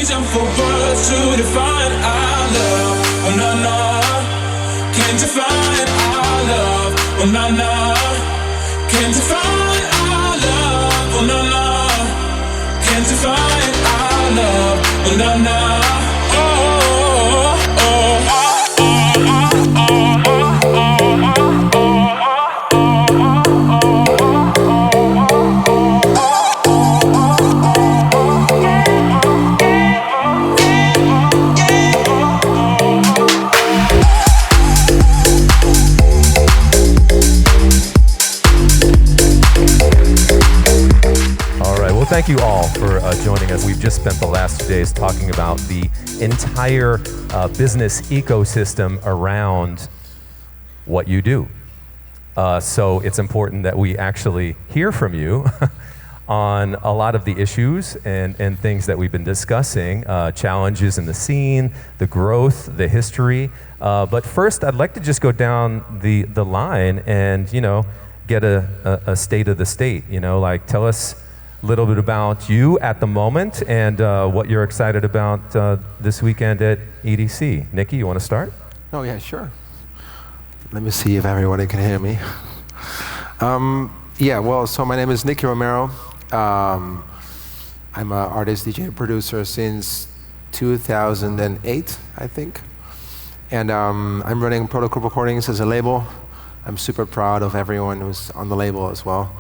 reaching for words to define our love. Oh na na, can't define our love. Oh na na, can't define our love. Oh na na, can't define our love. Oh na na, oh oh oh oh. Thank you all for joining us. We've just spent the last 2 days talking about the entire business ecosystem around what you do. So it's important that we actually hear from you on a lot of the issues and things that we've been discussing, challenges in the scene, the growth, the history. But first, I'd like to just go down the line and, get a state of the state, like tell us a little bit about you at the moment and what you're excited about this weekend at EDC. Nicky, you want to start? Oh yeah, sure. Let me see if everybody can hear me. So my name is Nicky Romero. I'm an artist, DJ, producer since 2008, I think. And I'm running Protocol Recordings as a label. I'm super proud of everyone who's on the label as well.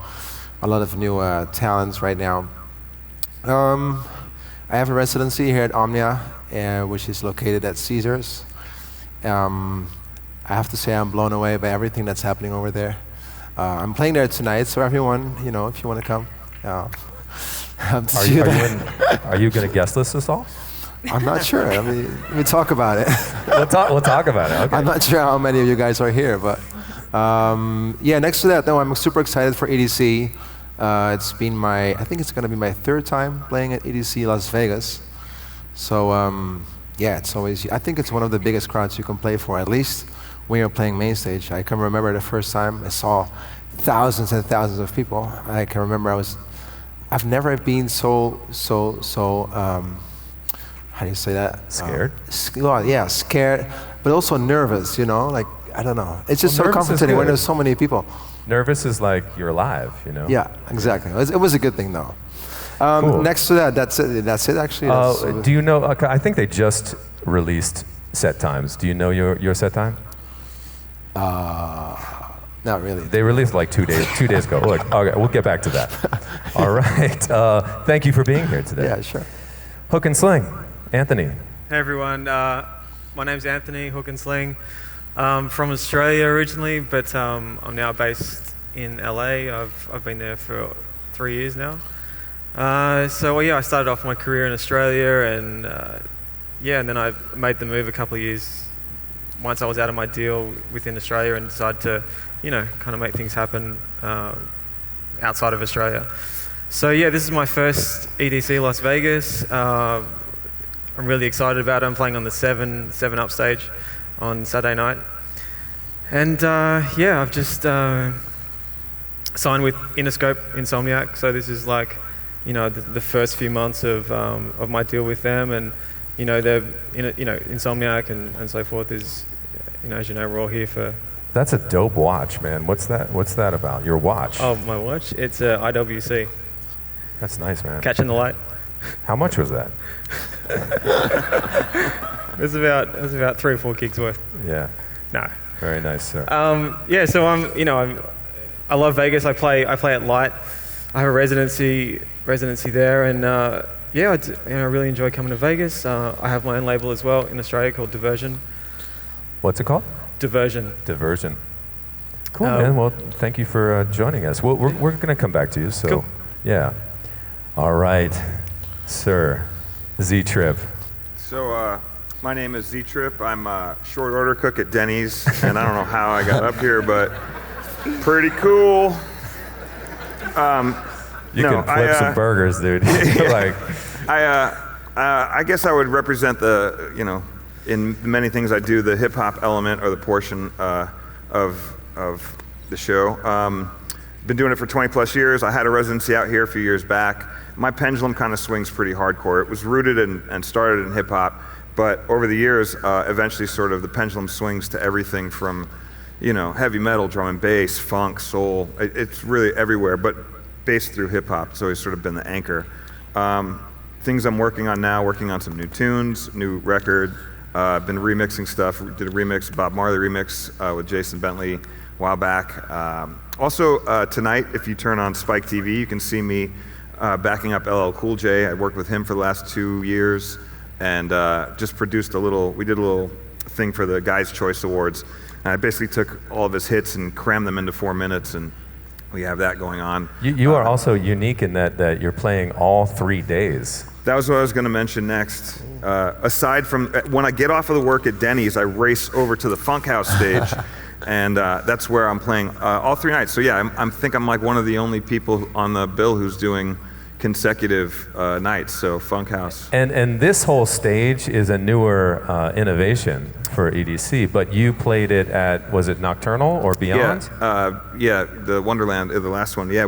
A lot of new talents right now. I have a residency here at Omnia, which is located at Caesars. I have to say I'm blown away by everything that's happening over there. I'm playing there tonight, so everyone, if you want to come, are you going to guest list us all? I'm not sure. I mean, we talk about it. We'll talk about it. Okay. I'm not sure how many of you guys are here, but next to that, though, I'm super excited for EDC. It's been I think it's going to be my third time playing at EDC Las Vegas. So it's always, I think it's one of the biggest crowds you can play for, at least when you're playing main stage. I can remember the first time I saw thousands and thousands of people. I can remember I've never been so how do you say that? Scared? Scared, but also nervous, like, I don't know. It's just so comforting when there's so many people. Nervous is like you're alive, Yeah, exactly. It was a good thing, though. Cool. Next to that, that's it actually. Do you know, I think they just released set times. Do you know your set time? Not really. They released like 2 days ago. Look, okay, we'll get back to that. All right. Thank you for being here today. Yeah, sure. Hook and Sling, Anthony. Hey everyone, my name's Anthony, Hook and Sling. From Australia originally, but I'm now based in LA. I've been there for 3 years now. I started off my career in Australia, and then I made the move a couple of years once I was out of my deal within Australia and decided to, kind of make things happen outside of Australia. So this is my first EDC Las Vegas. I'm really excited about it. I'm playing on the 7 Up stage on Saturday night. And I've just signed with Interscope, Insomniac. So this is like, the first few months of my deal with them, and they're Insomniac and so forth is, as you know, we're all here for. That's a dope watch, man. What's that about? Your watch? Oh, my watch? It's a IWC. That's nice, man. Catching the light. How much was that? It was about 3 or 4 gigs worth. Yeah. No. Very nice, sir. So I love Vegas. I play at Light. I have a residency there, and I really enjoy coming to Vegas. I have my own label as well in Australia called Diversion. What's it called? Diversion. Cool, man. Well, thank you for joining us. We're going to come back to you. So, cool. Yeah. All right, sir. Z-Trip. So, my name is Z-Trip. I'm a short order cook at Denny's, and I don't know how I got up here, but pretty cool. You can flip some burgers, dude. I guess I would represent the, in many things I do, the hip hop element or the portion of the show. been doing it for 20 plus years. I had a residency out here a few years back. My pendulum kind of swings pretty hardcore. It was rooted and started in hip hop, but over the years, eventually sort of the pendulum swings to everything from, heavy metal, drum and bass, funk, soul. It's really everywhere, but based through hip hop. It's always sort of been the anchor. Things I'm working on now, working on some new tunes, new record. I've been remixing stuff. Did a remix, Bob Marley remix with Jason Bentley a while back. Also tonight, if you turn on Spike TV, you can see me backing up LL Cool J. I worked with him for the last 2 years and just produced we did a little thing for the Guys' Choice Awards. And I basically took all of his hits and crammed them into 4 minutes, and we have that going on. You are also unique in that you're playing all 3 days. That was what I was going to mention next. Aside from when I get off of the work at Denny's, I race over to the Funk House stage, and that's where I'm playing all 3 nights. So yeah, I think I'm like one of the only people on the bill who's doing consecutive nights. So Funk House. And this whole stage is a newer innovation for EDC, but you played it at, was it Nocturnal or Beyond? Yeah, the Wonderland, the last one. Yeah,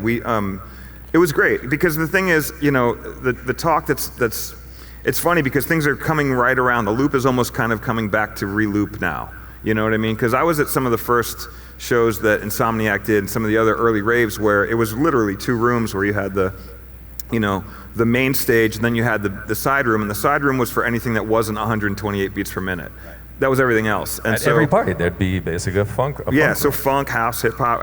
it was great because the thing is, the talk it's funny because things are coming right around. The loop is almost kind of coming back to re-loop now. You know what I mean? Because I was at some of the first shows that Insomniac did and some of the other early raves where it was literally 2 rooms where you had the main stage and then you had the side room, and the side room was for anything that wasn't 128 beats per minute. That was everything else. And at every party, there'd be basically a funk. So funk, house, hip hop,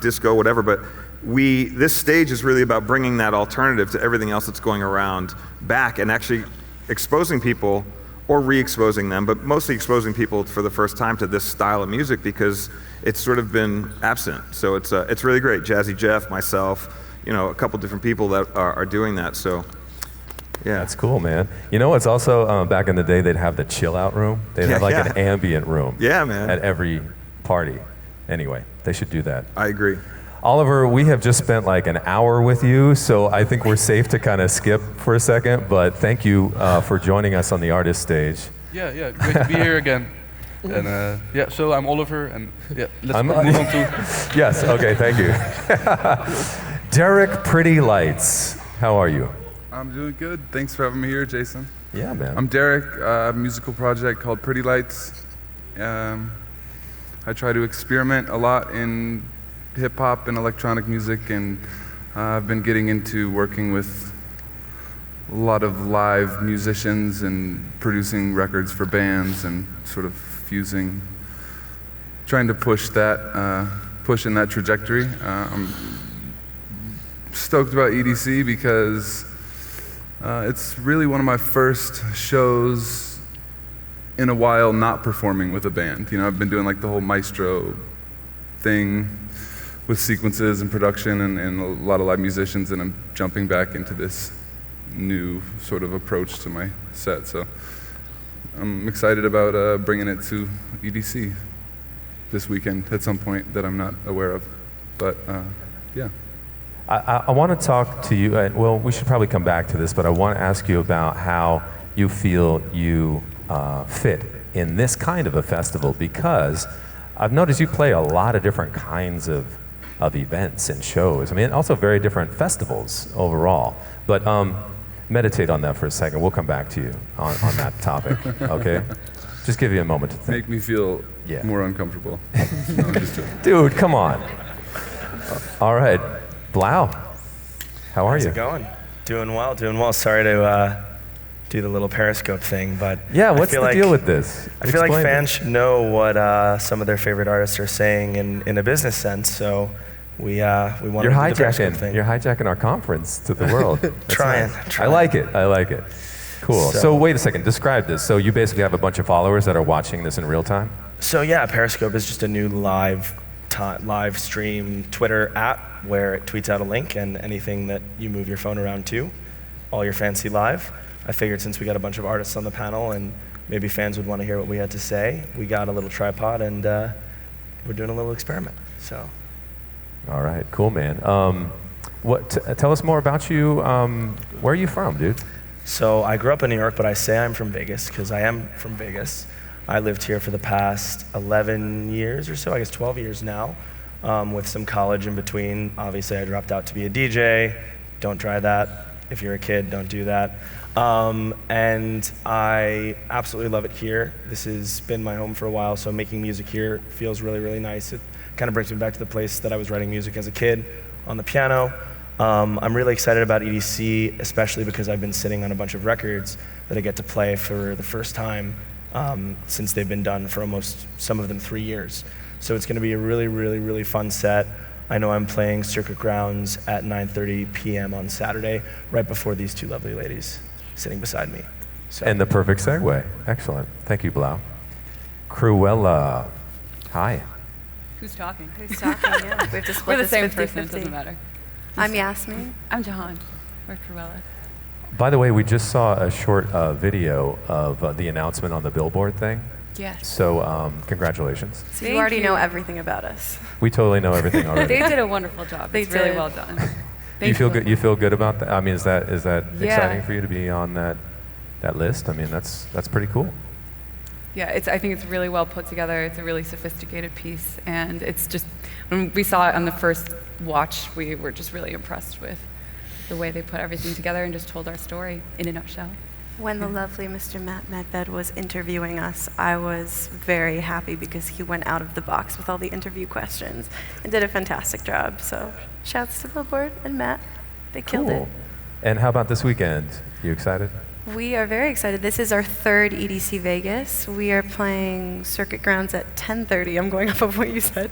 disco, whatever, but this stage is really about bringing that alternative to everything else that's going around back and actually exposing people or re-exposing them, but mostly exposing people for the first time to this style of music because it's sort of been absent. So it's really great. Jazzy Jeff, myself, a couple different people that are doing that. So yeah. That's cool, man. It's also back in the day they'd have the chill out room. They'd have an ambient room. Yeah, man. At every party. Anyway, they should do that. I agree. Oliver, we have just spent like an hour with you, so I think we're safe to kind of skip for a second, but thank you for joining us on the artist stage. Yeah, great to be here again. And so I'm Oliver, and let's move on to... Yes, okay, thank you. Derek Pretty Lights, how are you? I'm doing good. Thanks for having me here, Jason. Yeah, man. I'm Derek. I have a musical project called Pretty Lights. I try to experiment a lot in hip-hop and electronic music, and I've been getting into working with a lot of live musicians and producing records for bands and sort of trying to push in that trajectory. I'm stoked about EDC because it's really one of my first shows in a while not performing with a band. I've been doing like the whole maestro thing with sequences and production and a lot of live musicians, and I'm jumping back into this new sort of approach to my set. So I'm excited about bringing it to EDC this weekend at some point that I'm not aware of. But yeah. I want to talk to you, well, we should probably come back to this, but I want to ask you about how you feel you fit in this kind of a festival, because I've noticed you play a lot of different kinds of events and shows. Also very different festivals overall. But meditate on that for a second. We'll come back to you on that topic, okay? Just give you a moment to think. Make me feel more uncomfortable. No, I'm just joking. Dude, come on. All right, Blau, how are you? How's it going? Doing well. Sorry to do the little Periscope thing, but yeah, what's the deal with this? I feel like fans should know what some of their favorite artists are saying in a business sense. So we want to do the Periscope thing. You're hijacking our conference to the world. Trying. I like it. Cool. So wait a second. Describe this. So you basically have a bunch of followers that are watching this in real time? So yeah, Periscope is just a new live stream Twitter app where it tweets out a link, and anything that you move your phone around to, all your fans see live. I figured since we got a bunch of artists on the panel and maybe fans would want to hear what we had to say, we got a little tripod and we're doing a little experiment. So. All right, cool, man. Tell us more about you. Where are you from, dude? So I grew up in New York, but I say I'm from Vegas because I am from Vegas. I lived here for the past 11 years or so, I guess 12 years now. with some college in between. Obviously, I dropped out to be a DJ. Don't try that. If you're a kid, don't do that. And I absolutely love it here. This has been my home for a while, so making music here feels really, really nice. It kind of brings me back to the place that I was writing music as a kid on the piano. I'm really excited about EDC, especially because I've been sitting on a bunch of records that I get to play for the first time since they've been done for almost, some of them, 3 years. So it's going to be a really, really, really fun set. I know I'm playing Circuit Grounds at 9:30 p.m. on Saturday, right before these two lovely ladies sitting beside me. So. And the perfect segue. Excellent. Thank you, Blau. Krewella. Hi. Who's talking? Who's talking? Yeah, we have to split We're the this same 50-50. person, it doesn't matter. I'm Yasmin. I'm Jahan. We're Krewella. By the way, we just saw a short video of the announcement on the billboard thing. Yes. So congratulations. So you already know everything about us. We totally know everything already. They did a wonderful job. They It's really did. well done. You feel good? You feel good about that? I mean, is that Yeah. exciting for you to be on that list? I mean, that's pretty cool. Yeah, I think it's really well put together. It's a really sophisticated piece, and it's just, when we saw it on the first watch, we were just really impressed with the way they put everything together and just told our story in a nutshell. When the lovely Mr. Matt Medved was interviewing us, I was very happy because he went out of the box with all the interview questions and did a fantastic job. So shouts to Billboard and Matt. They killed it. And how about this weekend? You excited? We are very excited. This is our third EDC Vegas. We are playing Circuit Grounds at 10:30. I'm going off of what you said.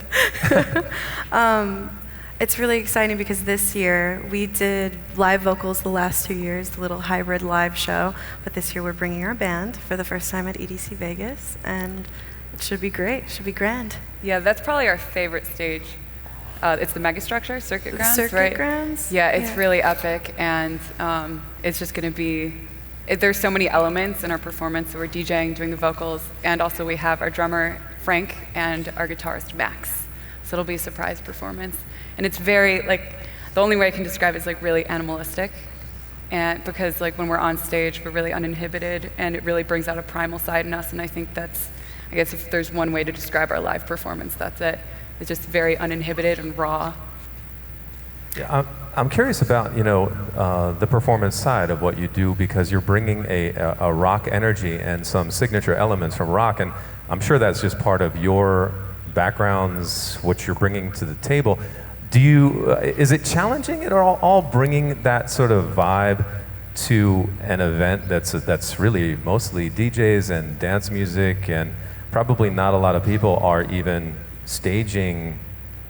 It's really exciting because this year we did live vocals the last 2 years, the little hybrid live show. But this year we're bringing our band for the first time at EDC Vegas, and it should be great. It should be grand. Yeah, that's probably our favorite stage. It's the megastructure, Circuit Grounds, Circuit right? Grounds? Yeah, it's Yeah. really epic, and it's just going to be, there's so many elements in our performance. So we're DJing, doing the vocals, and also we have our drummer, Frank, and our guitarist, Max. So it'll be a surprise performance. And it's very, the only way I can describe it is really animalistic. And because when we're on stage, we're really uninhibited, and it really brings out a primal side in us. And I think that's, I guess if there's one way to describe our live performance, that's it. It's just very uninhibited and raw. Yeah, I'm curious about the performance side of what you do, because you're bringing a rock energy and some signature elements from rock, and I'm sure that's just part of your backgrounds, what you're bringing to the table. Is it challenging at all bringing that sort of vibe to an event that's really mostly DJs and dance music, and probably not a lot of people are even staging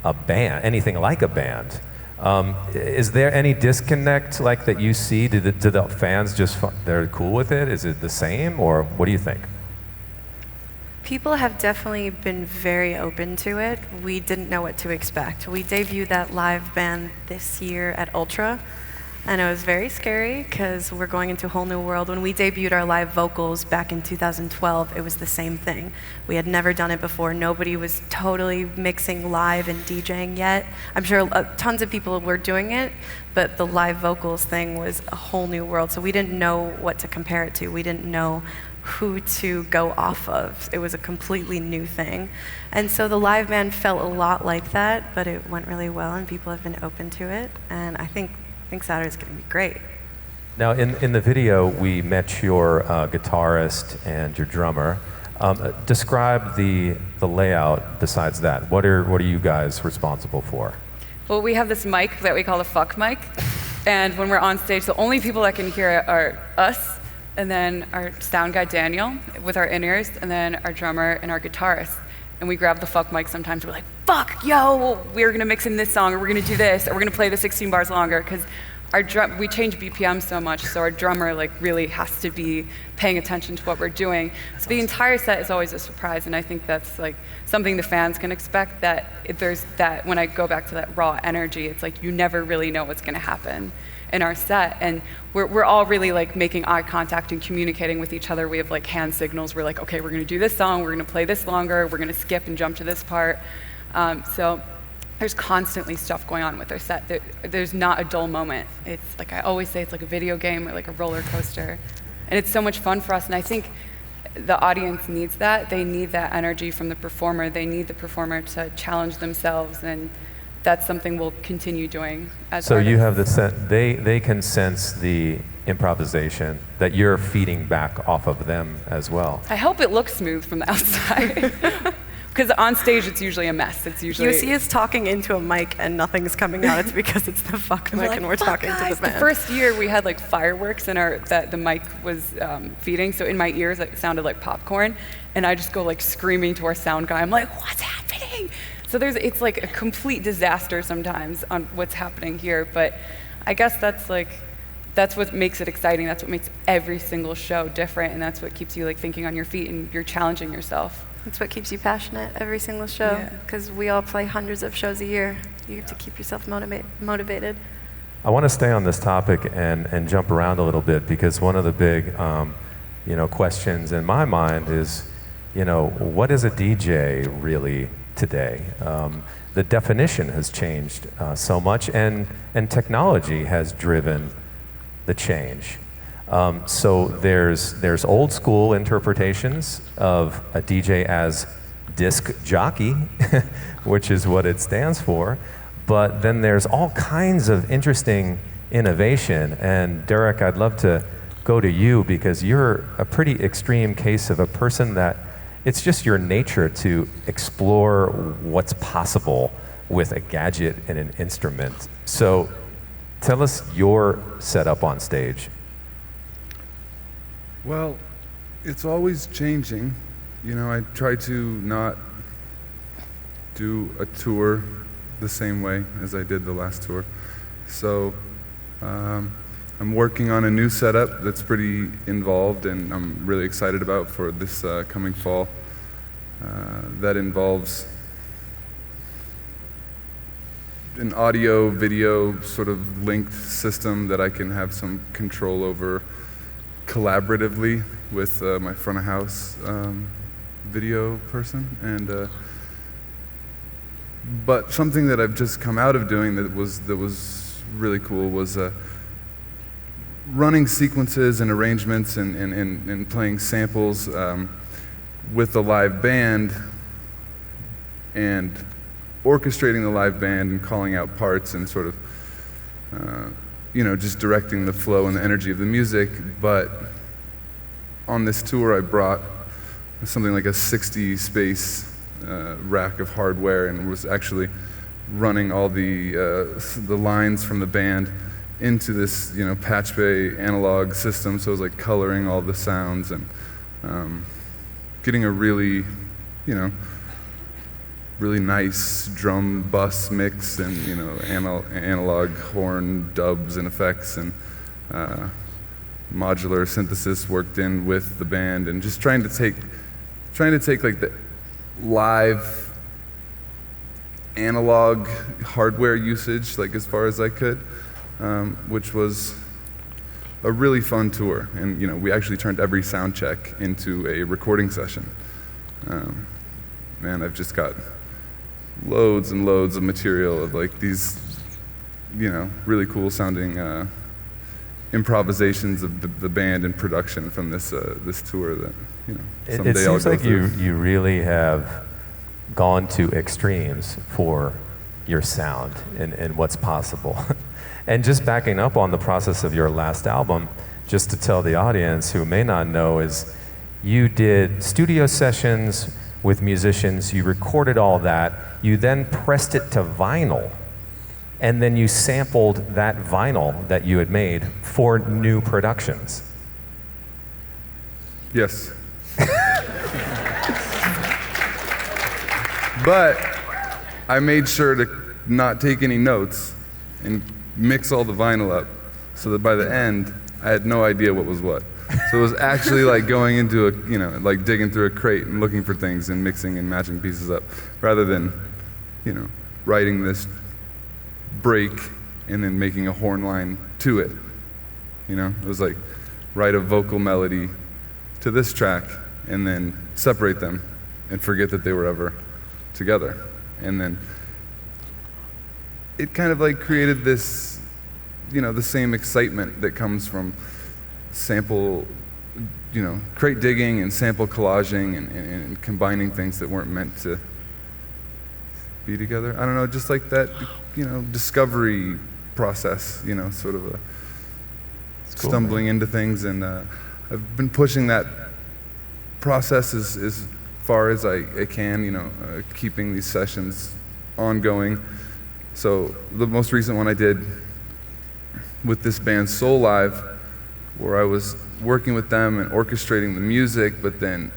a band, anything like a band? Is there any disconnect that you see? Do the fans they're cool with it? Is it the same, or what do you think? People have definitely been very open to it. We didn't know what to expect. We debuted that live band this year at Ultra, and it was very scary because we're going into a whole new world. When we debuted our live vocals back in 2012, it was the same thing. We had never done it before. Nobody was totally mixing live and DJing yet. I'm sure tons of people were doing it, but the live vocals thing was a whole new world, so we didn't know what to compare it to. We didn't know who to go off of. It was a completely new thing. And so the live band felt a lot like that, but it went really well, and people have been open to it, and I think Saturday's gonna be great. Now, in the video, we met your guitarist and your drummer. Describe the layout besides that. What are you guys responsible for? Well, we have this mic that we call the fuck mic, and when we're on stage, the only people that can hear it are us, and then our sound guy, Daniel, with our in-ears, and then our drummer and our guitarist. And we grab the fuck mic sometimes. We're like, fuck, yo, we're gonna mix in this song, or we're gonna do this, or we're gonna play the 16 bars longer, because we change BPM so much, so our drummer really has to be paying attention to what we're doing. So the entire set is always a surprise, and I think that's something the fans can expect, that when I go back to that raw energy, it's you never really know what's gonna happen in our set, and we're all really making eye contact and communicating with each other. We have hand signals. We're okay, we're gonna do this song, we're gonna play this longer, we're gonna skip and jump to this part. So there's constantly stuff going on with our set. There's not a dull moment. It's I always say, it's like a video game or a roller coaster, and it's so much fun for us. And I think the audience needs that. They need that energy from the performer. They need the performer to challenge themselves, and that's something we'll continue doing as So artists. you have the they can sense the improvisation that you're feeding back off of them as well. I hope it looks smooth from the outside. Because on stage, it's usually a mess. It's usually... You see us talking into a mic and nothing's coming out. It's because it's the fuck mic and we're talking to the band. The first year, we had like fireworks in our that the mic was feeding. So in my ears, it sounded like popcorn. And I just go like screaming to our sound guy. I'm like, what's happening? So it's like a complete disaster sometimes on what's happening here. But I guess that's what makes it exciting. That's what makes every single show different. And that's what keeps you like thinking on your feet and you're challenging yourself. That's what keeps you passionate every single show, because we all play hundreds of shows a year. You have to keep yourself motivated. I want to stay on this topic and jump around a little bit, because one of the big questions in my mind is, what is a DJ really today? The definition has changed so much, and technology has driven the change. So there's old school interpretations of a DJ as disc jockey, which is what it stands for. But then there's all kinds of interesting innovation. And Derek, I'd love to go to you, because you're a pretty extreme case of a person that it's just your nature to explore what's possible with a gadget and an instrument. So tell us your setup on stage. Well, it's always changing. I try to not do a tour the same way as I did the last tour. So I'm working on a new setup that's pretty involved, and I'm really excited about for this coming fall. That involves an audio, video sort of linked system that I can have some control over collaboratively with my front of house video person. And but something that I've just come out of doing that was really cool was running sequences and arrangements and playing samples with the live band, and orchestrating the live band and calling out parts and sort of just directing the flow and the energy of the music. But on this tour, I brought something like a 60 space rack of hardware, and was actually running all the lines from the band into this patch bay analog system. So it was like coloring all the sounds and getting a really really nice drum bus mix, and analog horn dubs and effects, and modular synthesis worked in with the band, and just trying to take like the live analog hardware usage like as far as I could, which was a really fun tour. And we actually turned every sound check into a recording session. Man, I've just got loads and loads of material of like these, really cool sounding improvisations of the band and production from this tour that someday It I'll seems go like through. you really have gone to extremes for your sound and what's possible. And just backing up on the process of your last album, just to tell the audience who may not know, is you did studio sessions with musicians, you recorded all that, you then pressed it to vinyl, and then you sampled that vinyl that you had made for new productions. Yes. But I made sure to not take any notes and mix all the vinyl up, so that by the end, I had no idea what was what. So it was actually like going into like digging through a crate and looking for things and mixing and matching pieces up, rather than, writing this break and then making a horn line to it. It was like, write a vocal melody to this track and then separate them and forget that they were ever together. And then it kind of like created this, the same excitement that comes from sample crate digging and sample collaging and combining things that weren't meant to be together. I don't know, just like that, discovery process, sort of a cool, stumbling man. into things, and I've been pushing that process as far as I can, keeping these sessions ongoing. So the most recent one I did with this band Soul Live, where I was working with them and orchestrating the music, but then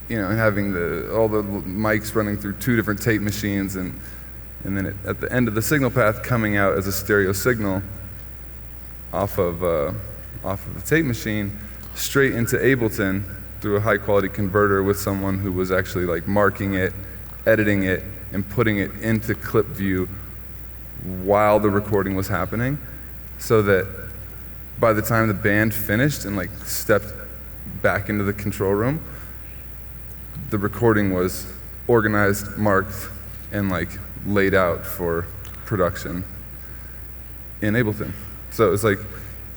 having all the mics running through 2 different tape machines, and then at the end of the signal path coming out as a stereo signal off of the tape machine straight into Ableton through a high quality converter with someone who was actually like marking it, editing it, and putting it into clip view while the recording was happening, so that by the time the band finished and like stepped back into the control room, the recording was organized, marked, and like laid out for production in Ableton. So it was like,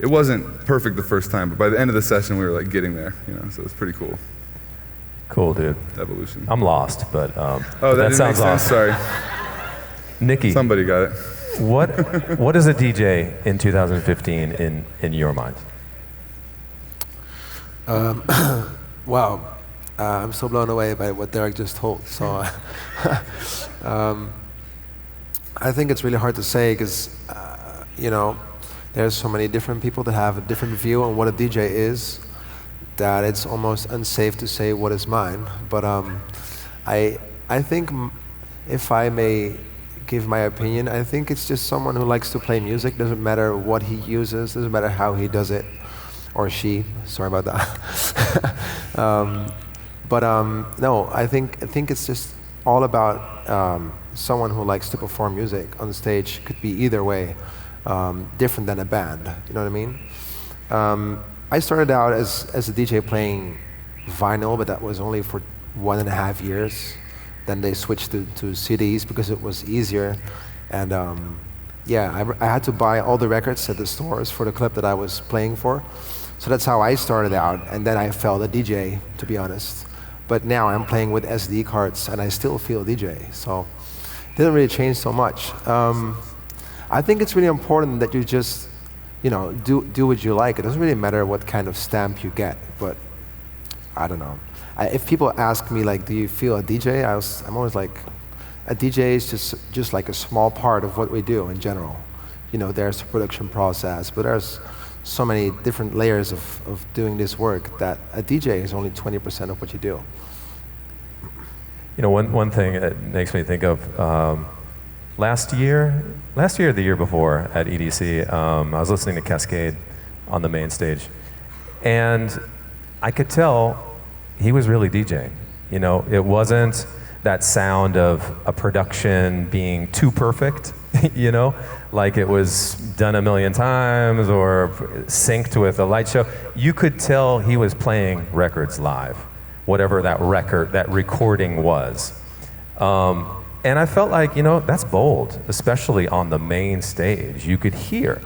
it wasn't perfect the first time, but by the end of the session we were like getting there, so it's pretty cool. Cool, dude. Evolution. I'm lost, but that sounds make sense? awesome. Sorry. Nikki, Somebody got it. what is a DJ in 2015 in your mind? Wow. I'm so blown away by what Derek just told. So I think it's really hard to say because, there's so many different people that have a different view on what a DJ is that it's almost unsafe to say what is mine. But I think if I may give my opinion, I think it's just someone who likes to play music. Doesn't matter what he uses, doesn't matter how he does it, or she. Sorry about that. No, I think it's just all about someone who likes to perform music on stage. Could be either way, different than a band. You know what I mean? I started out as a DJ playing vinyl, but that was only for 1.5 years. Then they switched to CDs because it was easier. And I had to buy all the records at the stores for the club that I was playing for. So that's how I started out. And then I felt a DJ, to be honest. But now I'm playing with SD cards and I still feel a DJ. So it didn't really change so much. I think it's really important that you just, do what you like. It doesn't really matter what kind of stamp you get, but I don't know. If people ask me, like, do you feel a DJ? I'm always like, a DJ is just like a small part of what we do in general. There's the production process, but there's so many different layers of doing this work that a DJ is only 20% of what you do. One thing that makes me think of last year or the year before at EDC, I was listening to Cascade on the main stage, and I could tell he was really DJing. It wasn't that sound of a production being too perfect, like it was done a million times or synced with a light show. You could tell he was playing records live, whatever that recording was. And I felt like, that's bold, especially on the main stage. You could hear.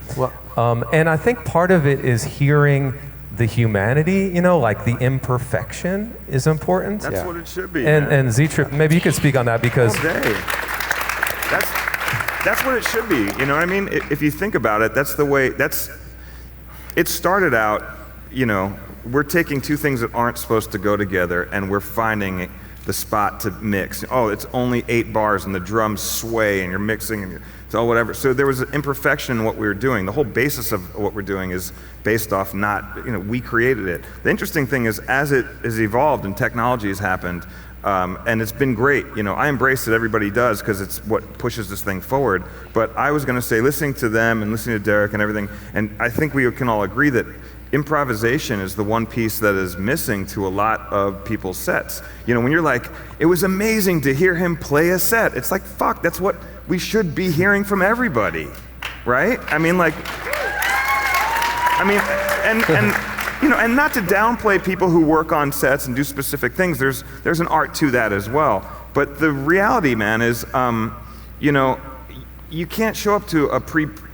And I think part of it is hearing the humanity, like the imperfection is important. That's what it should be. And Z-Trip, maybe you could speak on that because... All day. That's what it should be, you know what I mean? If you think about it, that's the way, it started out, we're taking two things that aren't supposed to go together and we're finding the spot to mix. Oh, it's only 8 bars and the drums sway and you're mixing and it's all whatever. So there was an imperfection in what we were doing. The whole basis of what we're doing is based off we created it. The interesting thing is as it has evolved and technology has happened, and it's been great. I embrace it, everybody does, because it's what pushes this thing forward. But I was going to say, listening to them and listening to Derek and everything, and I think we can all agree that improvisation is the one piece that is missing to a lot of people's sets. When you're like, it was amazing to hear him play a set. It's like, fuck, that's what we should be hearing from everybody, right? And not to downplay people who work on sets and do specific things. There's an art to that as well. But the reality, man, is, you can't show up to a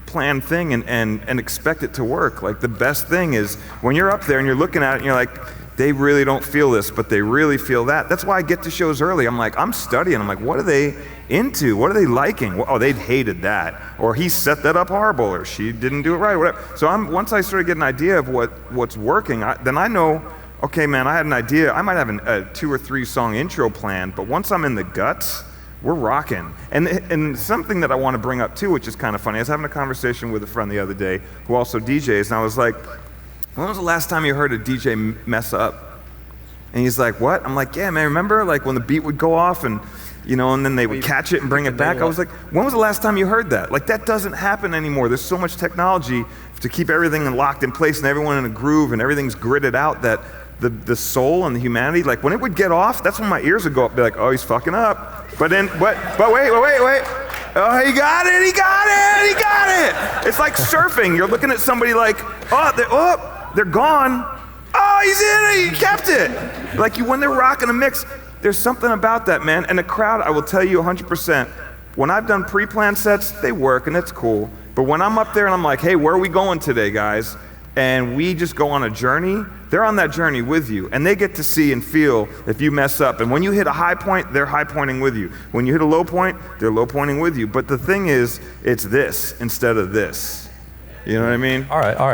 pre-planned thing and expect it to work. Like the best thing is when you're up there and you're looking at it and you're like, they really don't feel this, but they really feel that. That's why I get to shows early. I'm like, I'm studying. I'm like, what are they into? What are they liking? Oh, they hated that. Or he set that up horrible, or she didn't do it right, whatever. So once I sort of get an idea of what's working, then I know, okay, man, I had an idea. I might have a 2 or 3 song intro planned, but once I'm in the guts, we're rocking. And something that I want to bring up too, which is kind of funny, I was having a conversation with a friend the other day who also DJs, and I was like, when was the last time you heard a DJ mess up? And he's like, what? I'm like, yeah, man, remember like when the beat would go off and, and then they would catch it and bring it back? I was like, when was the last time you heard that? Like that doesn't happen anymore. There's so much technology to keep everything locked in place and everyone in a groove and everything's gridded out that the soul and the humanity, like when it would get off, that's when my ears would go up, be like, oh, he's fucking up. But wait. Oh, he got it. It's like surfing. You're looking at somebody like, they're gone. Oh, he's in it, he kept it. Like when they're rocking a mix, there's something about that, man. And the crowd, I will tell you 100%, when I've done pre-planned sets, they work and it's cool. But when I'm up there and I'm like, hey, where are we going today, guys? And we just go on a journey, they're on that journey with you. And they get to see and feel if you mess up. And when you hit a high point, they're high pointing with you. When you hit a low point, they're low pointing with you. But the thing is, it's this instead of this. You know what I mean? All right. Well,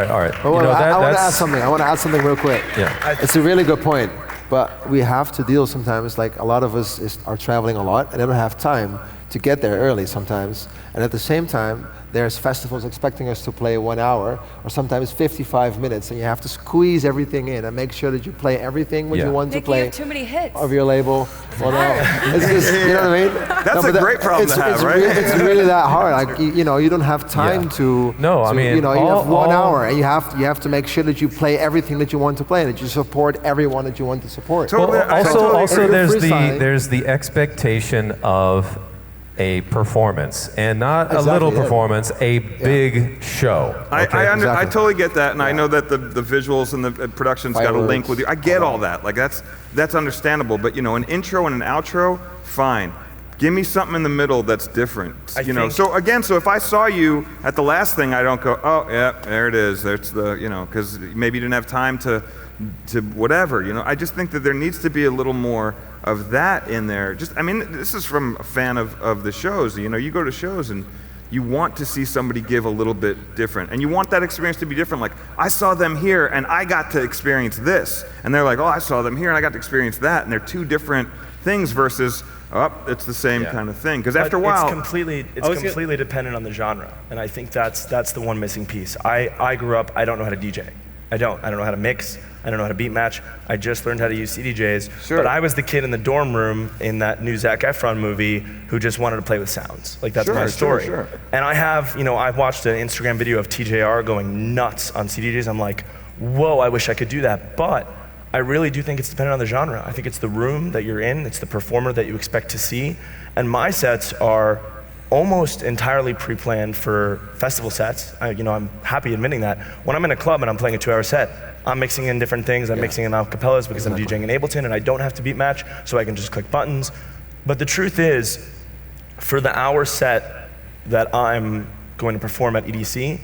I want to add something. I want to add something real quick. Yeah. It's a really good point. But we have to deal sometimes, like a lot of us are traveling a lot and they don't have time to get there early sometimes. And at the same time, there's festivals expecting us to play 1 hour or sometimes 55 minutes, and you have to squeeze everything in and make sure that you play everything what you want to play. You have too many hits. Of your label. Well, no, it's just, you know what I mean? That's a great problem to have, right? It's really that hard. Like, you don't have time to. No, I mean, you have 1 hour, and you have to make sure that you play everything that you want to play, and that you support everyone that you want to support. Totally. Also, there's the expectation of a performance, and not a little performance, a big show. Okay? I totally get that, and I know that the visuals and the production's got to link with you. I get all that. Like that's understandable. But an intro and an outro, fine. Give me something in the middle that's different. So if I saw you at the last thing, I don't go, oh yeah, there it is. There's the because maybe you didn't have time to whatever. I just think that there needs to be a little more of that in there. This is from a fan of the shows. You go to shows and you want to see somebody give a little bit different, and you want that experience to be different. Like, I saw them here and I got to experience this, and they're like, oh, I saw them here and I got to experience that, and they're two different things versus it's the same kind of thing. Because after a while, it's completely dependent on the genre, and I think that's the one missing piece. I grew up, I don't know how to DJ. I don't know how to mix. I don't know how to beat match. I just learned how to use CDJs. Sure. But I was the kid in the dorm room in that new Zac Efron movie who just wanted to play with sounds. Like, that's my story. Sure. And I've watched an Instagram video of TJR going nuts on CDJs. I'm like, whoa, I wish I could do that. But I really do think it's dependent on the genre. I think it's the room that you're in. It's the performer that you expect to see. And my sets are almost entirely pre-planned for festival sets. I'm happy admitting that. When I'm in a club and I'm playing a 2-hour set, I'm mixing in different things. I'm mixing in acapellas because I'm DJing in Ableton and I don't have to beat match, so I can just click buttons. But the truth is, for the hour set that I'm going to perform at EDC,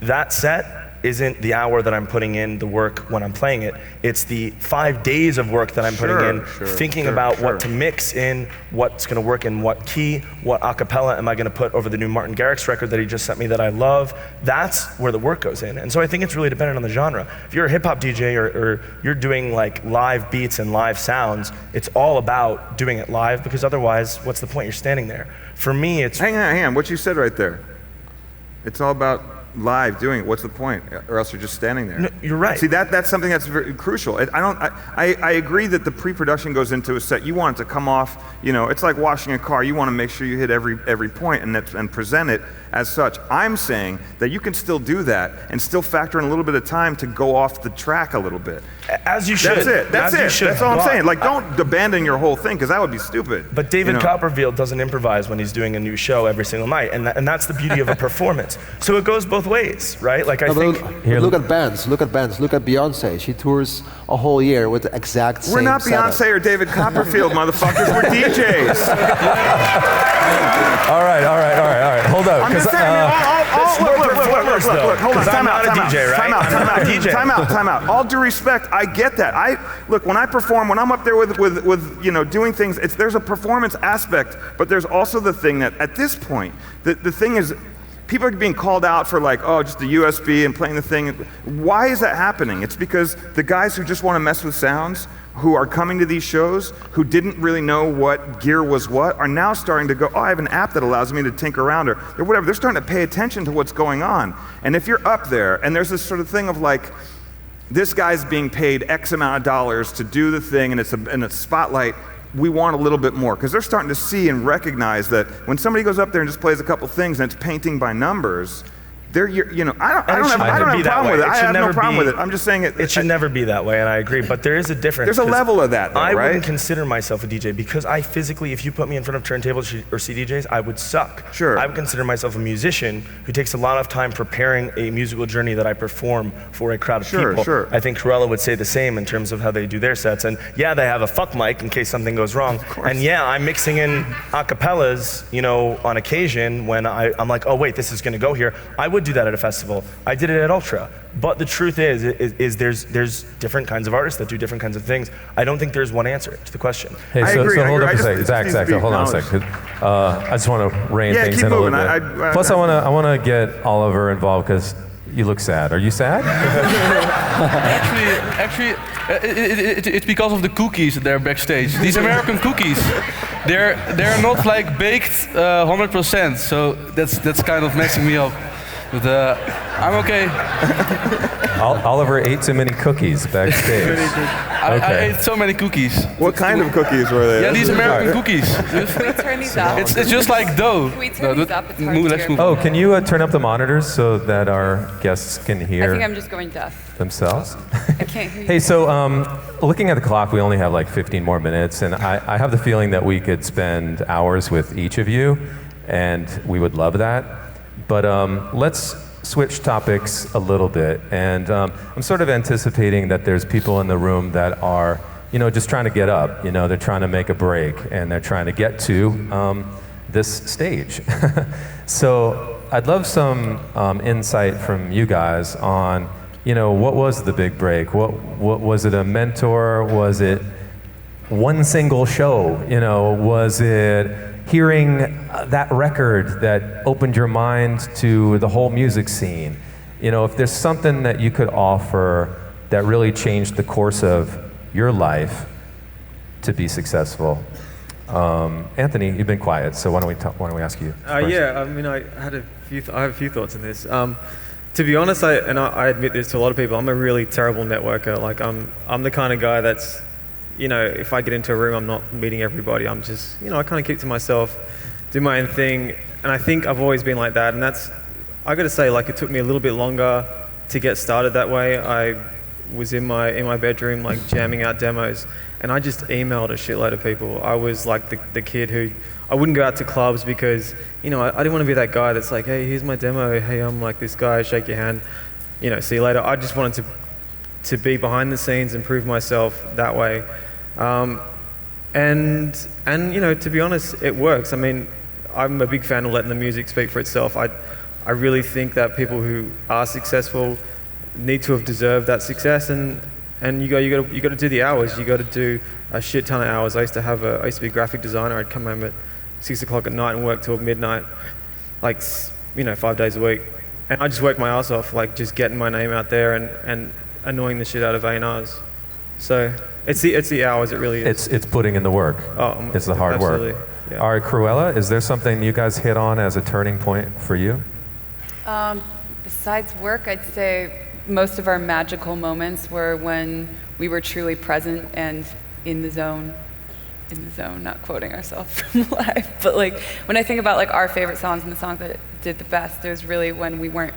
that set isn't the hour that I'm putting in the work when I'm playing it. It's the 5 days of work that I'm putting in, thinking about what to mix in, what's gonna work in what key, what acapella am I gonna put over the new Martin Garrix record that he just sent me that I love. That's where the work goes in. And so I think it's really dependent on the genre. If you're a hip hop DJ or you're doing like live beats and live sounds, it's all about doing it live, because otherwise, what's the point? You're standing there. For me, it's— Hang on, what you said right there. It's all about live doing it. What's the point? Or else you're just standing there. No, you're right. See, that's something that's very crucial. I agree that the pre-production goes into a set. You want it to come off, it's like washing a car. You want to make sure you hit every point and present it as such. I'm saying that you can still do that and still factor in a little bit of time to go off the track a little bit. As you should. That's it. That's all I'm saying. Like, don't abandon your whole thing, because that would be stupid. But David Copperfield doesn't improvise when he's doing a new show every single night, and that's the beauty of a performance. So it goes both both ways, right? Like I No, think. look at bands. Look at bands. Look at Beyonce. She tours a whole year with the exact same We're not setup. Beyonce or David Copperfield, motherfuckers. We're DJs. All right. Hold up. I'm just 'cause, saying, look, hold on, time out, I'm not a DJ, right? time out. All due respect, I get that. Look, when I perform, when I'm up there with doing things, there's a performance aspect, but there's also the thing that at this point, the thing is, people are being called out for like, oh, just the USB and playing the thing. Why is that happening? It's because the guys who just want to mess with sounds, who are coming to these shows, who didn't really know what gear was what, are now starting to go, oh, I have an app that allows me to tinker around, or whatever. They're starting to pay attention to what's going on. And if you're up there, and there's this sort of thing of like, this guy's being paid X amount of dollars to do the thing, and it's a spotlight, we want a little bit more, because they're starting to see and recognize that when somebody goes up there and just plays a couple things and it's painting by numbers, I don't have a problem with it. I have no problem with it. I'm just saying it should never be that way, and I agree. But there is a difference. There's a level of that, though, I right? wouldn't consider myself a DJ because I physically, if you put me in front of turntables or CDJs, I would suck. Sure. I would consider myself a musician who takes a lot of time preparing a musical journey that I perform for a crowd of people. Sure. I think Krewella would say the same in terms of how they do their sets. And yeah, they have a fuck mic in case something goes wrong. And yeah, I'm mixing in acapellas, on occasion when I'm like, oh wait, this is going to go here. I would do that at a festival. I did it at Ultra. But the truth is there's different kinds of artists that do different kinds of things. I don't think there's one answer to the question. Hey, I so agree. hold up a I second. Zach, hold on a second. I just want to rein things keep in a little moving. bit. Plus, I want to get Oliver involved because you look sad. Are you sad? Actually, it's because of the cookies that are backstage. These American cookies, they're not like baked 100%. So that's kind of messing me up. But I'm okay. Oliver ate too many cookies backstage. I ate so many cookies. What kind of cookies were they? Yeah, these American cookies. Can we turn these up? It's just like dough. Can we turn these up? It's hard to Let's hear. move. Oh, can you turn up the monitors so that our guests can I hear think I'm just going deaf. themselves? I can't hear you. Hey, so looking at the clock, we only have like 15 more minutes, and I have the feeling that we could spend hours with each of you, and we would love that. But let's switch topics a little bit, and I'm sort of anticipating that there's people in the room that are, just trying to get up. They're trying to make a break, and they're trying to get to this stage. So I'd love some insight from you guys on, what was the big break? What was it? A mentor? Was it one single show? Was it hearing that record that opened your mind to the whole music scene? If there's something that you could offer that really changed the course of your life to be successful. Anthony, you've been quiet, so why don't we ask you first? Yeah, I mean, I have a few thoughts on this. To be honest, I admit this to a lot of people, I'm a really terrible networker. Like, I'm the kind of guy that's, if I get into a room, I'm not meeting everybody. I'm just, I kind of keep to myself, do my own thing. And I think I've always been like that. And I got to say, like, it took me a little bit longer to get started that way. I was in my bedroom, like, jamming out demos. And I just emailed a shitload of people. I was like the kid who, I wouldn't go out to clubs because, I didn't want to be that guy that's like, hey, here's my demo. Hey, I'm like this guy, shake your hand, see you later. I just wanted to be behind the scenes and prove myself that way. And to be honest, it works. I mean, I'm a big fan of letting the music speak for itself. I really think that people who are successful need to have deserved that success, and you got to do the hours. You got to do a shit ton of hours. I used to be a graphic designer. I'd come home at 6 o'clock at night and work till midnight, like 5 days a week, and I just worked my ass off, like just getting my name out there and annoying the shit out of A&Rs. So it's the hours. It really is. It's putting in the work. It's the hard absolutely. work. Yeah. All right, Krewella, is there something you guys hit on as a turning point for you? Besides work, I'd say most of our magical moments were when we were truly present and in the zone, not quoting ourselves from live, but like when I think about like our favorite songs and the songs that did the best, it was really when we weren't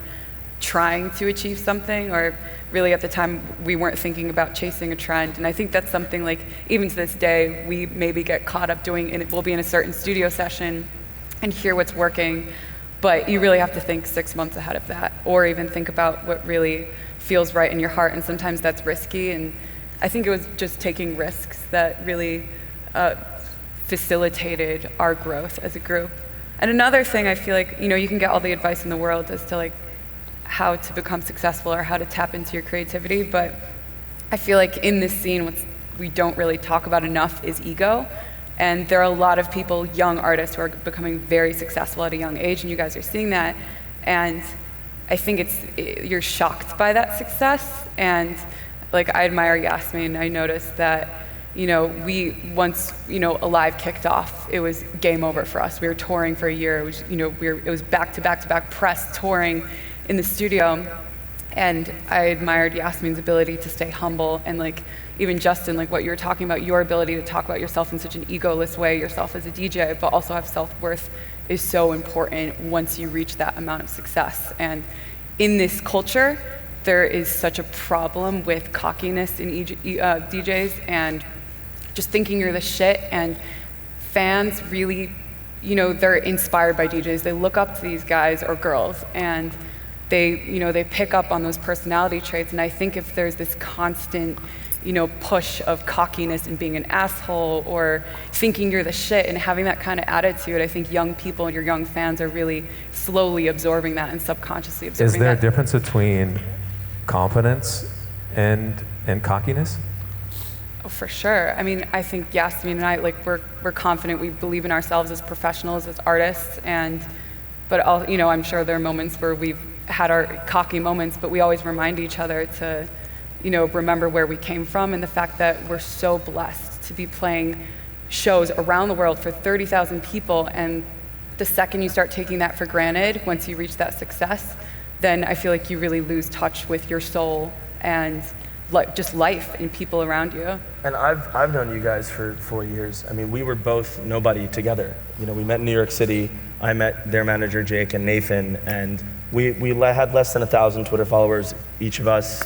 trying to achieve something, or really at the time we weren't thinking about chasing a trend. And I think that's something like even to this day we maybe get caught up doing, and we'll be in a certain studio session and hear what's working, but you really have to think 6 months ahead of that, or even think about what really feels right in your heart, and sometimes that's risky, and I think it was just taking risks that really facilitated our growth as a group. And another thing, I feel like, you can get all the advice in the world as to like how to become successful or how to tap into your creativity, but I feel like in this scene, what we don't really talk about enough is ego. And there are a lot of people, young artists, who are becoming very successful at a young age, and you guys are seeing that. And I think you're shocked by that success. And like, I admire Yasmin. I noticed that, once, Alive kicked off, it was game over for us. We were touring for a year. It was, it was back to back to back press touring in the studio. And I admired Yasmin's ability to stay humble, and like, even Justin, like what you were talking about, your ability to talk about yourself in such an egoless way, yourself as a DJ, but also have self-worth, is so important once you reach that amount of success. And in this culture, there is such a problem with cockiness in DJs and just thinking you're the shit, and fans really, they're inspired by DJs. They look up to these guys or girls, and they pick up on those personality traits. And I think if there's this constant, push of cockiness and being an asshole or thinking you're the shit and having that kind of attitude, I think young people and your young fans are really slowly absorbing that and subconsciously absorbing that. Is there a difference between confidence and cockiness? Oh, for sure. I mean, I think Yasmin and I, like, we're confident. We believe in ourselves as professionals, as artists, but I'm sure there are moments where we've had our cocky moments, but we always remind each other to, remember where we came from, and the fact that we're so blessed to be playing shows around the world for 30,000 people. And the second you start taking that for granted, once you reach that success, then I feel like you really lose touch with your soul and just life and people around you. And I've known you guys for 4 years. I mean, we were both nobody together. We met in New York City. I met their manager, Jake, and Nathan, and we had less than 1,000 Twitter followers, each of us,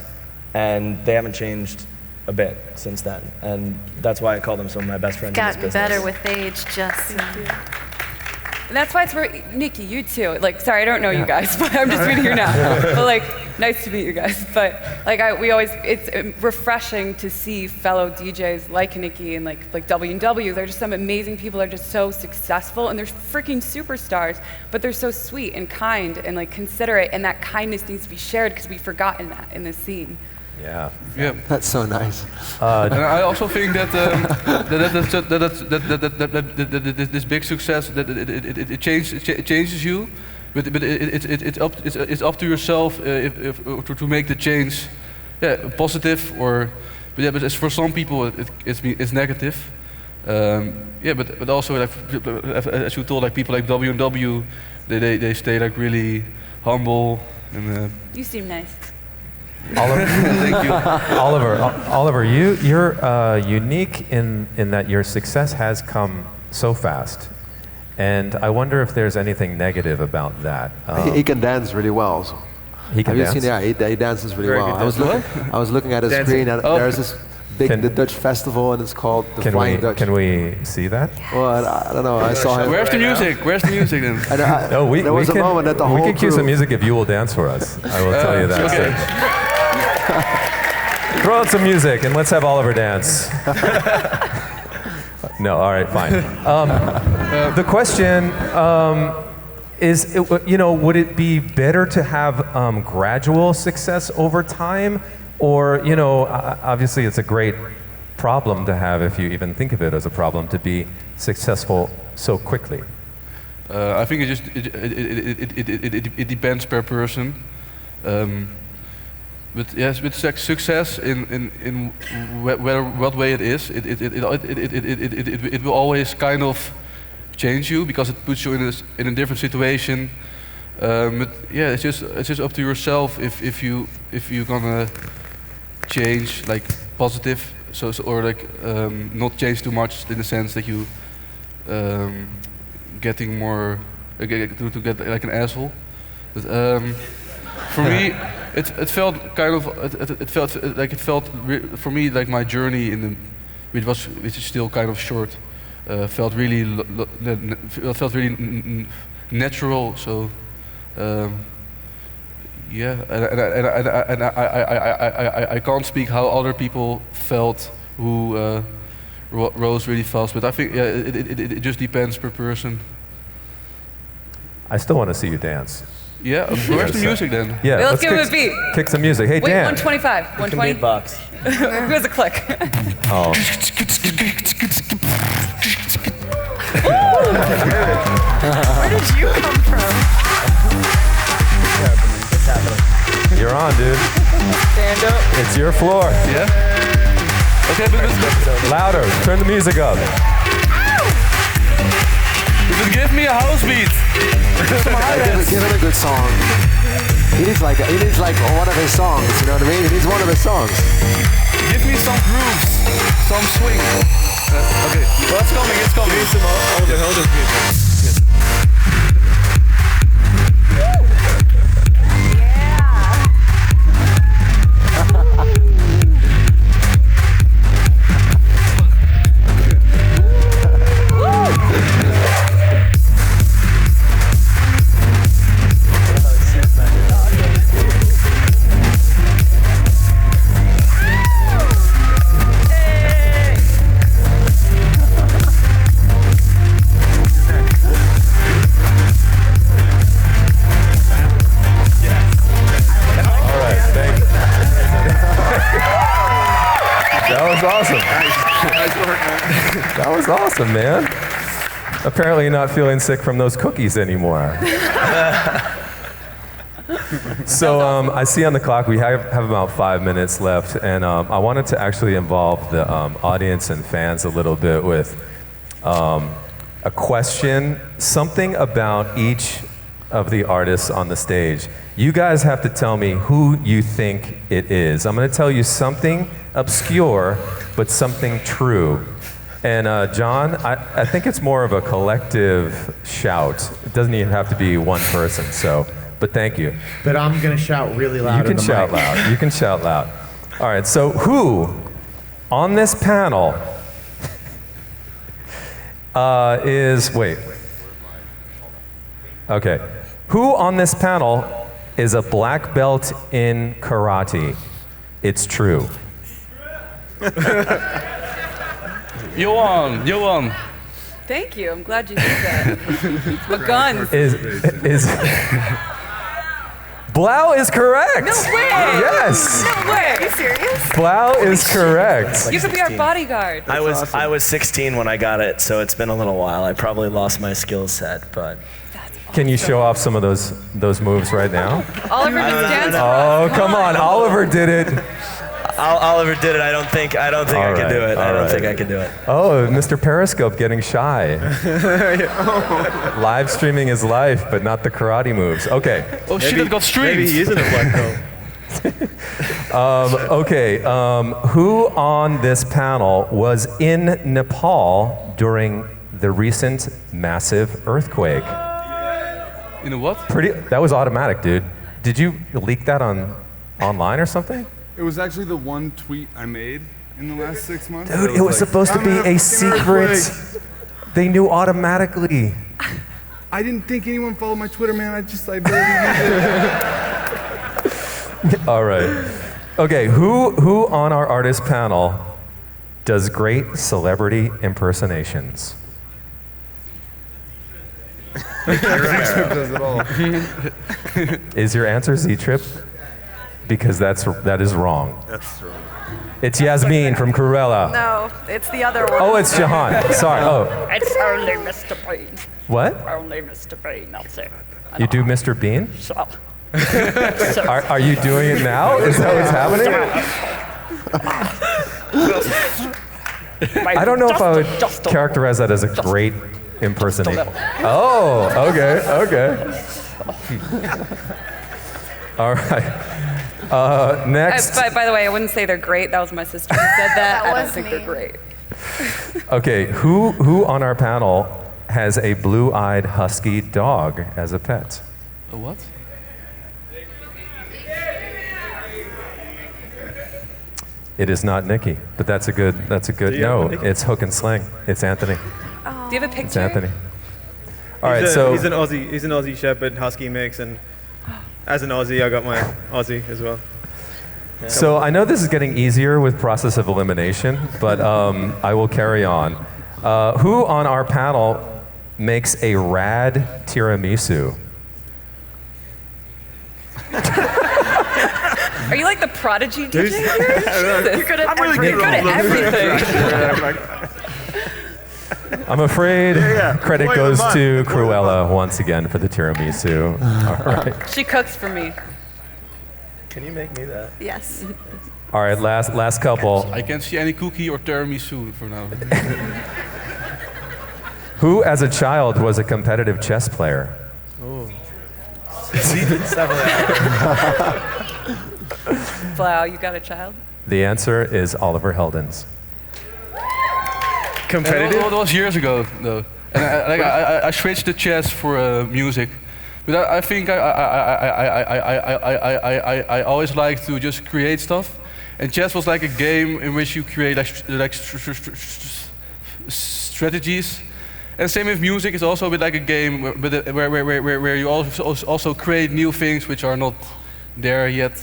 and they haven't changed a bit since then. And that's why I call them some of my best friends in this business. Gotten better with age, Justin. And that's why it's very, Nikki, you too. Like, sorry, I don't know you guys, but I'm just meeting you now. But like, nice to meet you guys. But like, it's refreshing to see fellow DJs like Nikki and like W&W. They're just some amazing people. They're just so successful, and they're freaking superstars. But they're so sweet and kind and like considerate, and that kindness needs to be shared because we've forgotten that in this scene. Yeah. That's so nice. And I also think that this big success, that it changes you, but it's up to yourself to make the change, positive or, but it's for some people it's negative. But also as you told, like people like W&W, they stay like really humble and. You seem nice. Oliver, thank you. Oliver, you're unique in that your success has come so fast, and I wonder if there's anything negative about that. He can dance really well. So. He can dance? He dances really well. I was looking at his screen, and there's this the Dutch festival, and it's called the Flying Dutch. Can we see that? Well, I don't know. I saw him. Where's the music? Where's the music then? There was a moment that the whole we can cue crew- some music if you will dance for us. I will tell you that. Okay. Throw out some music and let's have Oliver dance. No, all right, fine. The question is, would it be better to have gradual success over time? Or, obviously it's a great problem to have, if you even think of it as a problem, to be successful so quickly. I think it depends per person. But yes, with success in what way it is, it will always kind of change you because it puts you in a different situation. But yeah, it's just up to yourself if you're gonna change like positive, or like not change too much in the sense that you getting more to get like an asshole. But for me, it felt kind of for me like my journey which is still kind of short, felt really natural. So Yeah, and I can't speak how other people felt who rose really fast, but I think it just depends per person. I still want to see you dance. Yeah, where's the music then? Yeah, Let's give him a beat. Kick some music. Hey, Wait, Dan. 125. 120. Beatbox. Who has a click? Oh. Where did you come from? It's happening. You're on, dude. Stand up. It's your floor. Yeah? Okay, but Louder. Turn the music up. give me a house beat. Give him a good song. He needs like one of his songs, you know what I mean? He needs one of his songs. Give me some grooves, some swing. Okay, well, it's coming. Give me some of the Heldens beat. That was awesome, man. Apparently you're not feeling sick from those cookies anymore. So I see on the clock we have about 5 minutes left, and I wanted to actually involve the audience and fans a little bit with a question, something about each of the artists on the stage. You guys have to tell me who you think it is. I'm going to tell you something obscure, but something true. And John, I think it's more of a collective shout. It doesn't even have to be one person, but thank you. But I'm going to shout really loud. You can shout loud. You can shout loud. All right, so who on this panel Okay. Who on this panel is a black belt in karate? It's true. Johan. Thank you. I'm glad you did that. But guns. Blau is correct. No way. Yes. No way. Are you serious? Blau is correct. You could be our bodyguard. I was 16 when I got it, so it's been a little while. I probably lost my skill set, but. Can you show off some of those moves right now? Oliver just danced. Oh, come on. Oliver did it. Oliver did it. I don't think I can do it. I don't think I can do it. Oh, Mr. Periscope getting shy. Live streaming is life, but not the karate moves. Okay. Oh shit, it got streamed. Maybe he isn't a black belt. Okay. Who on this panel was in Nepal during the recent massive earthquake? In a what? That was automatic, dude. Did you leak that online or something? It was actually the one tweet I made in the last 6 months. Dude, it was supposed to be a secret. They knew automatically. I didn't think anyone followed my Twitter, man. I barely used it. All right. Okay, who on our artist panel does great celebrity impersonations? Z-Trip does it all. Is your answer Z-Trip? Because that is wrong. That's wrong. It's Yasmin from Krewella. No, it's the other one. Oh, it's Jahan. Sorry. Oh. It's only Mr. Bean. What? Only Mr. Bean, that's it. You do Mr. Bean? So. Are you doing it now? Is that what's happening? I don't know if I would characterize that as a great impersonation. Oh, okay. All right. Next. By the way, I wouldn't say they're great. That was my sister who said that. I don't was think me. they're great. Okay, who on our panel has a blue-eyed husky dog as a pet? A what? It is not Nicky, but that's a good no. It's Hook and Sling. It's Anthony. Do you have a picture? It's Anthony. All right, he's so an Aussie Shepherd Husky mix, and as an Aussie, I got my Aussie as well. So I know this is getting easier with process of elimination, but I will carry on. Who on our panel makes a rad tiramisu? Are you like the prodigy DJ here? You're good at everything. I'm afraid credit goes to Krewella once again for the tiramisu. All right. She cooks for me. Can you make me that? Yes. All right, last couple. I can't see any cookie or tiramisu for now. Who, as a child, was a competitive chess player? Blau, you got a child? The answer is Oliver Heldens. Competitive? That was years ago, though. And I switched to chess for music. But I think I always like to just create stuff. And chess was like a game in which you create like strategies. And same with music, it's also a bit like a game where you also create new things which are not there yet.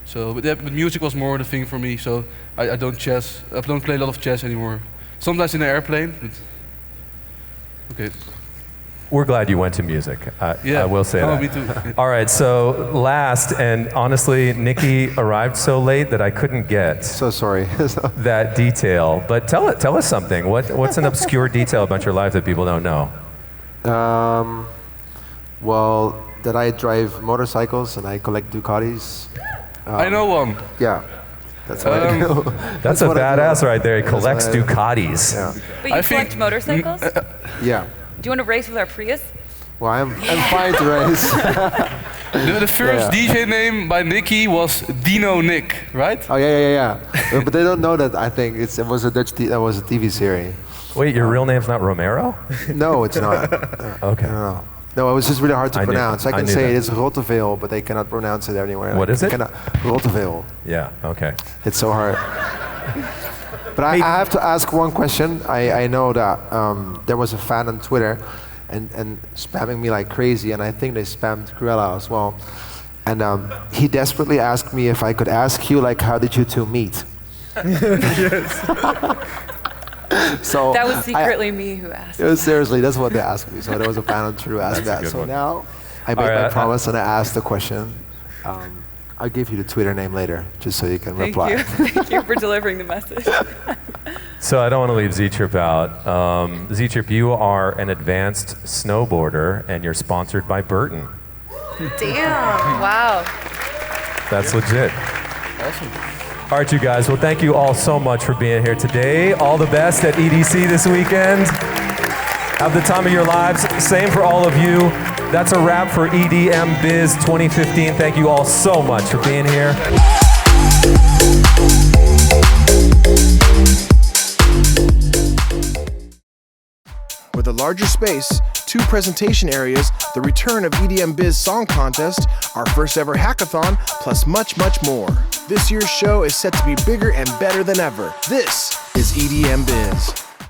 So, but music was more the thing for me. So I don't play a lot of chess anymore. Sometimes in an airplane. But okay. We're glad you went to music. I will say that. Me too. All right, so last, and honestly, Nicky arrived so late that I couldn't get So sorry. that detail. But tell us something. What's an obscure detail about your life that people don't know? Well, that I drive motorcycles and I collect Ducatis. I know one. Yeah. That's what I do. That's a what I do. badass right there. He collects what I do. Ducatis. Yeah. But you collect motorcycles? Do Yeah. you want to race with our Prius? Well, I'm fine to race. The first DJ name by Nicky was Dino Nick, right? Oh yeah. But they don't know that. I think it was a TV series. Wait, your real name's not Romero? No, it's not. Okay. No, it was just really hard to pronounce. I can knew say that. it's Rotteveel, but they cannot pronounce it anywhere. What is it? Rotteveel. Yeah, okay. It's so hard. But I have to ask one question. I know that there was a fan on Twitter and spamming me like crazy, and I think they spammed Krewella as well. And he desperately asked me if I could ask you, like, how did you two meet? Yes. So That was secretly me who asked. seriously, that's what they asked me. So there was a fan on Twitter who asked that. So now I made my promise and I asked the question. I'll give you the Twitter name later, just so you can reply. Thank you for delivering the message. So I don't want to leave Z-Trip out. Z-Trip, you are an advanced snowboarder and you're sponsored by Burton. Damn. Wow. That's legit. Awesome. All right, you guys. Well, thank you all so much for being here today. All the best at EDC this weekend. Have the time of your lives. Same for all of you. That's a wrap for EDMbiz 2015. Thank you all so much for being here. With a larger space, 2 presentation areas, the return of EDMbiz Song Contest, our first ever hackathon, plus much, much more. This year's show is set to be bigger and better than ever. This is EDMbiz.